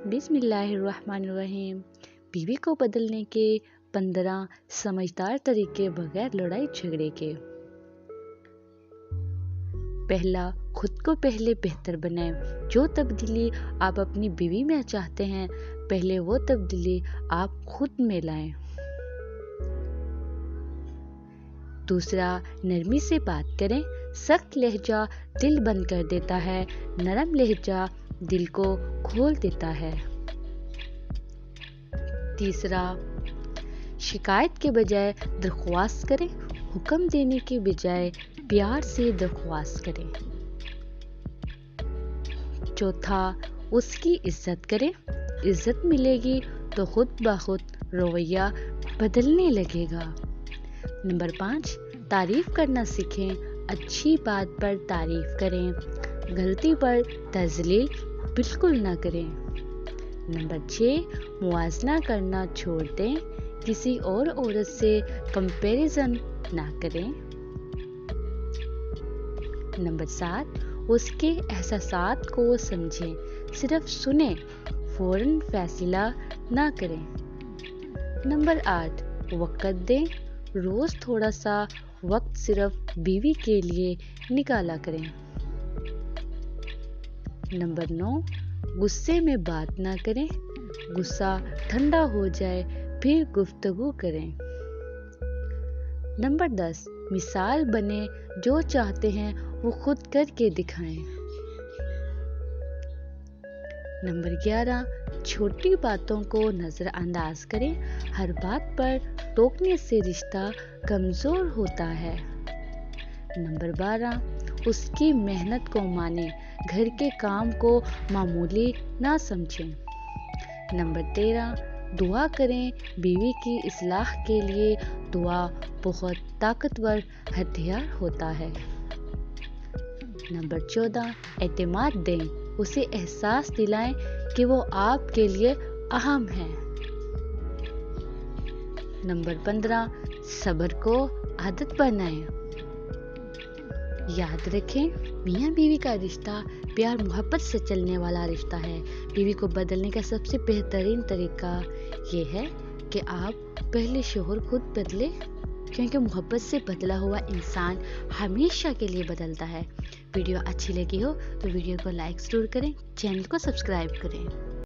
बिस्मिल्लाहिर्रहमानिर्रहीम। बीवी को बदलने के 15 समझदार तरीके बगैर लड़ाई झगड़े के। पहला, खुद को पहले बेहतर बनाएं। जो तब्दीली आप अपनी बीवी में चाहते हैं, पहले वो तब्दीली आप खुद में लाएं। दूसरा, नरमी से बात करें। सख्त लहजा दिल बंद कर देता है, नरम लहजा दिल को खोल देता है। तीसरा, शिकायत के बजाय दरख्वास्त करें। हुक्म देने के बजाय प्यार से दरख्वास्त करें। चौथा, उसकी इज्जत करें। इज्जत मिलेगी तो खुद ब खुद रवैया बदलने लगेगा। नंबर 5, तारीफ करना सीखें। अच्छी बात पर तारीफ करें, गलती पर तजलील बिल्कुल ना करें। नंबर 6, मुआवजा करना छोड़ दें। किसी और औरत से कंपैरिजन ना करें। नंबर 7, उसके एहसासात को समझें, सिर्फ सुने, फौरन फैसला ना करें। नंबर 8, वक्त दें। रोज थोड़ा सा वक्त सिर्फ बीवी के लिए निकाला करें। नंबर 9, गुस्से में बात ना करें। गुस्सा ठंडा हो जाए फिर गुफ्तगू करें। नंबर 10, मिसाल बने। जो चाहते हैं वो खुद करके दिखाएं। नंबर 11, छोटी बातों को नजरअंदाज करें। हर बात पर टोकने से रिश्ता कमजोर होता है। नंबर 12, उसकी मेहनत को माने, घर के काम को मामूली ना समझें। नंबर 13, दुआ करें। बीवी की इस्लाह के लिए दुआ बहुत ताकतवर हथियार होता है। नंबर 14, एतमाद दें। उसे एहसास दिलाएं कि वो आपके लिए अहम है। नंबर 15, सब्र को आदत बनाएं। याद रखें, मियाँ बीवी का रिश्ता प्यार मोहब्बत से चलने वाला रिश्ता है। बीवी को बदलने का सबसे बेहतरीन तरीका ये है कि आप पहले शोहर खुद बदले, क्योंकि मोहब्बत से बदला हुआ इंसान हमेशा के लिए बदलता है। वीडियो अच्छी लगी हो तो वीडियो को लाइक ज़रूर करें, चैनल को सब्सक्राइब करें।